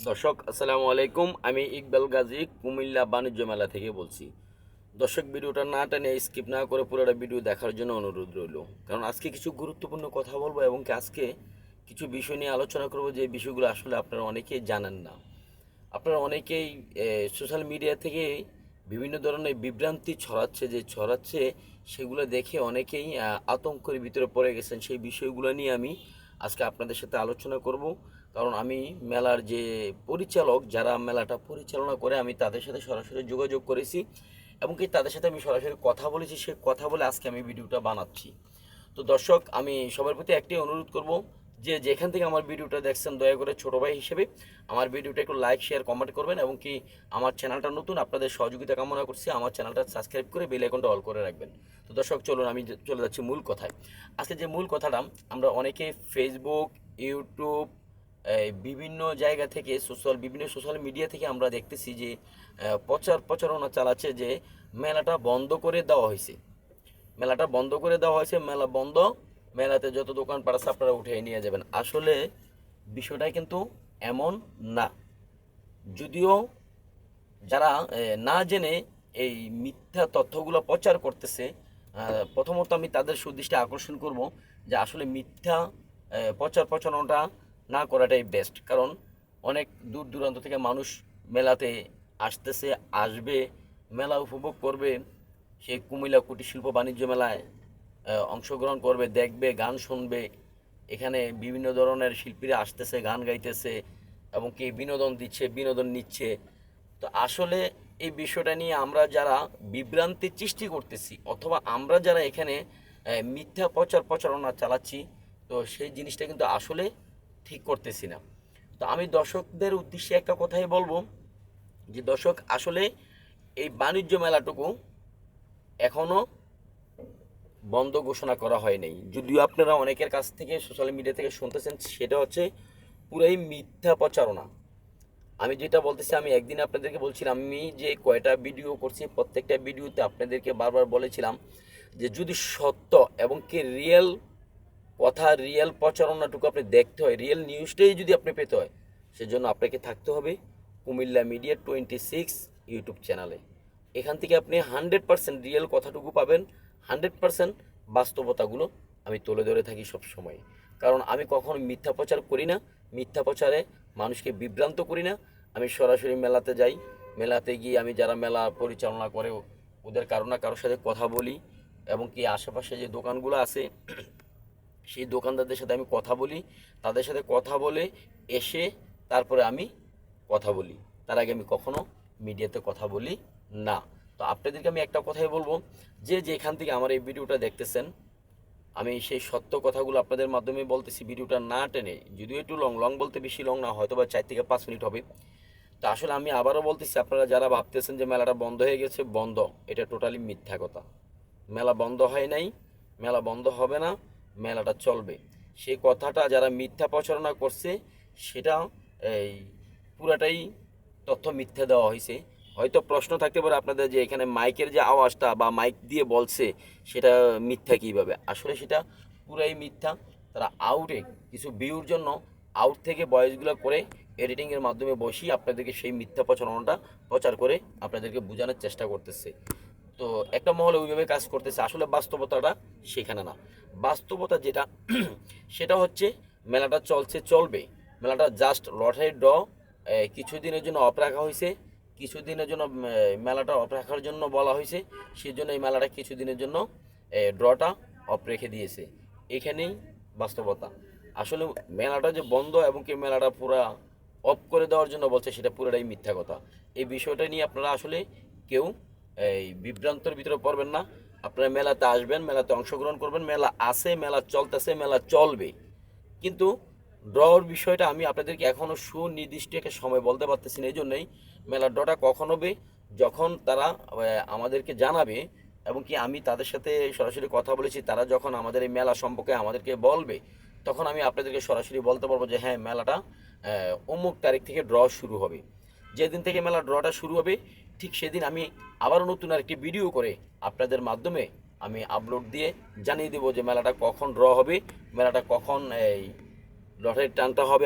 দর্শক আসসালামু আলাইকুম। আমি ইকবাল গাজী কুমিল্লা বাণিজ্য মেলা থেকে বলছি। দর্শক, ভিডিওটা না টেনে স্কিপ না করে পুরোটা ভিডিও দেখার জন্য অনুরোধ রইল। কারণ আজকে কিছু গুরুত্বপূর্ণ কথা বলবো এবং আজকে কিছু বিষয় নিয়ে আলোচনা করব, যে বিষয়গুলো আসলে আপনারা অনেকেই জানেন না। আপনারা অনেকেই সোশ্যাল মিডিয়া থেকে বিভিন্ন ধরনের বিভ্রান্তি ছড়াচ্ছে সেগুলো দেখে অনেকেই আতঙ্কের ভিতরে পড়ে গেছেন। সেই বিষয়গুলো নিয়ে আমি আজকে আপনাদের সাথে আলোচনা করব। কারণ আমি মেলার যে পরিচালক, যারা মেলাটা পরিচালনা করে, আমি তাদের সাথে সরাসরি যোগাযোগ করেছি এবং কি তাদের সাথে আমি সরাসরি কথা বলেছি। সে কথা বলে আজকে আমি ভিডিওটা বানাচ্ছি। তো দর্শক, আমি সবার প্রতি একটি অনুরোধ করব, যে যেখান থেকে আমার ভিডিওটা দেখছেন দয়া করে ছোটো ভাই হিসেবে আমার ভিডিওটা একটু লাইক শেয়ার কমেন্ট করবেন এবং কি আমার চ্যানেলটা নতুন, আপনাদের সহযোগিতা কামনা করছি। আমার চ্যানেলটা সাবস্ক্রাইব করে বেল আইকনটা অল করে রাখবেন। তো দর্শক, চলুন আমি চলে যাচ্ছি মূল কথায়। আজকে যে মূল কথাটা, আমরা অনেকে ফেসবুক, ইউটিউব, বিভিন্ন জায়গা থেকে বিভিন্ন সোশ্যাল মিডিয়া থেকে আমরা দেখতেছি যে প্রচারণা চালাচ্ছে যে মেলাটা বন্ধ করে দেওয়া হয়েছে। মেলা বন্ধ, মেলাতে যত দোকানপাট আছে আপনারা উঠে নিয়ে যাবেন। আসলে বিষয়টা কিন্তু এমন না। যদিও যারা না জেনে এই মিথ্যা তথ্যগুলো প্রচার করতেছে, প্রথমত আমি তাদের সুদৃষ্টি আকর্ষণ করব যে আসলে মিথ্যা প্রচারণাটা না করাটাই বেস্ট। কারণ অনেক দূর দূরান্ত থেকে মানুষ মেলাতে আসবে, মেলা উপভোগ করবে। সেই কুমিল্লা কুটির শিল্প বাণিজ্য মেলায় অংশগ্রহণ করবে, দেখবে, গান শুনবে। এখানে বিভিন্ন ধরনের শিল্পীরা আসতেছে, গান গাইতেছে এবং কি বিনোদন নিচ্ছে। তো আসলে এই বিষয়টা নিয়ে আমরা যারা বিভ্রান্তি সৃষ্টি করতেছি, অথবা আমরা যারা এখানে মিথ্যা প্রচারণা চালাচ্ছি, তো সেই জিনিসটা কিন্তু আসলে ঠিক করতেছি না। তো আমি দর্শকদের উদ্দেশ্যে একটা কথাই বলবো, যে দর্শক, আসলে এই বাণিজ্য মেলাটুকু এখনও বন্ধ ঘোষণা করা হয় নাই। যদিও আপনারা অনেকের কাছ থেকে সোশ্যাল মিডিয়া থেকে শুনতেছেন, সেটা হচ্ছে পুরাই মিথ্যা প্রচারণা। আমি যেটা বলতেছি, আমি একদিন আপনাদেরকে বলছিলাম, আমি যে কয়টা ভিডিও করছি প্রত্যেকটা ভিডিওতে আপনাদেরকে বারবার বলেছিলাম যে যদি সত্য এবং কি রিয়েল কথা, রিয়েল প্রচারণাটুকু আপনি দেখতে হয়, রিয়েল নিউজটাই যদি আপনি পেতে হয়, সেজন্য আপনাকে থাকতে হবে কুমিল্লা মিডিয়া 26 ইউটিউব চ্যানেলে। এখান থেকে আপনি 100% রিয়েল কথাটুকু পাবেন, 100% বাস্তবতাগুলো আমি তুলে ধরে থাকি সব সময়। কারণ আমি কখনো মিথ্যা প্রচার করি না, মিথ্যা প্রচারে মানুষকে বিভ্রান্ত করি না। আমি সরাসরি মেলাতে যাই, মেলাতে গিয়ে আমি যারা মেলা পরিচালনা করে ওদের কারো না কারোর সাথে কথা বলি এবং কি আশেপাশে যে দোকানগুলো আছে সেই দোকানদারদের সাথে আমি কথা বলি। তাদের সাথে কথা বলে এসে তারপরে আমি কথা বলি। তার আগে আমি কখনো মিডিয়াতে কথা বলি না। তো আপনাদেরকে আমি একটা কথাই বলবো, যে যেখান থেকে আমার এই ভিডিওটা দেখতেছেন, আমি সেই সত্য কথাগুলো আপনাদের মাধ্যমে বলতেছি, ভিডিওটা না টেনে। যদিও একটু লং লং বলতে বেশি লং না, হয়তো বা 4 থেকে 5 মিনিট হবে। তো আসলে আমি আবারও বলতেছি, আপনারা যারা ভাবতেছেন যে মেলাটা বন্ধ হয়ে গেছে, বন্ধ, এটা টোটালি মিথ্যা কথা। মেলা বন্ধ হয় নাই, মেলা বন্ধ হবে না, মেলাটা চলবে। সেই কথাটা যারা মিথ্যা প্রচারণা করছে, সেটা এই পুরাটাই তথ্য মিথ্যা দেওয়া হয়েছে। হয়তো প্রশ্ন থাকতে পারে আপনাদের, যে এখানে মাইকের যে আওয়াজটা বা মাইক দিয়ে বলছে সেটা মিথ্যা কীভাবে। আসলে সেটা পুরাই মিথ্যা। তারা আউটে কিছু ভিউর জন্য আউট থেকে ভয়েসগুলো করে এডিটিংয়ের মাধ্যমে বসিয়ে আপনাদেরকে সেই মিথ্যা প্রচারণাটা প্রচার করে আপনাদেরকে বোঝানোর চেষ্টা করতেছে। তো একটা মহলে ওইভাবে কাজ করতেছে, আসলে বাস্তবতাটা সেখানে না। বাস্তবতা যেটা সেটা হচ্ছে মেলাটা চলবে। মেলাটা জাস্ট লটারি ড্র কিছুদিনের জন্য অফ রাখা হয়েছে। কিছুদিনের জন্য মেলাটা অফ রাখার জন্য বলা হয়েছে, সেই জন্য এই মেলাটা কিছুদিনের জন্য ড্রটা অফ রেখে দিয়েছে। এখানেই বাস্তবতা। আসলে মেলাটা যে বন্ধ এবং কি মেলাটা পুরা অফ করে দেওয়ার জন্য বলছে, সেটা পুরোটাই মিথ্যা কথা। এই বিষয়টা নিয়ে আপনারা আসলে কেউ এই বিভ্রান্তর ভিতরে পড়বেন না। আপনারা মেলাতে আসবেন, মেলাতে অংশগ্রহণ করবেন, মেলা আছে, মেলা চলতেছে, মেলা চলবে। কিন্তু ড্রর বিষয়টা আমি আপনাদেরকে এখনও সুনির্দিষ্ট একটা সময় বলতে পারতেছি না। এই জন্যই মেলার ড্রটা কখন হবে, যখন তারা আমাদেরকে জানাবে এবং কি আমি তাদের সাথে সরাসরি কথা বলেছি, তারা যখন আমাদের এই মেলা সম্পর্কে আমাদেরকে বলবে, তখন আমি আপনাদেরকে সরাসরি বলতে পারবো যে হ্যাঁ, মেলাটা অমুক তারিখ থেকে ড্র শুরু হবে। যেদিন থেকে মেলার ড্রটা শুরু হবে, ঠিক সেদিন আমি আবারও নতুন আরেকটি ভিডিও করে আপনাদের মাধ্যমে আমি আপলোড দিয়ে জানিয়ে দেবো যে মেলাটা কখন ড্র হবে, মেলাটা কখন এই লটারির টানটা হবে।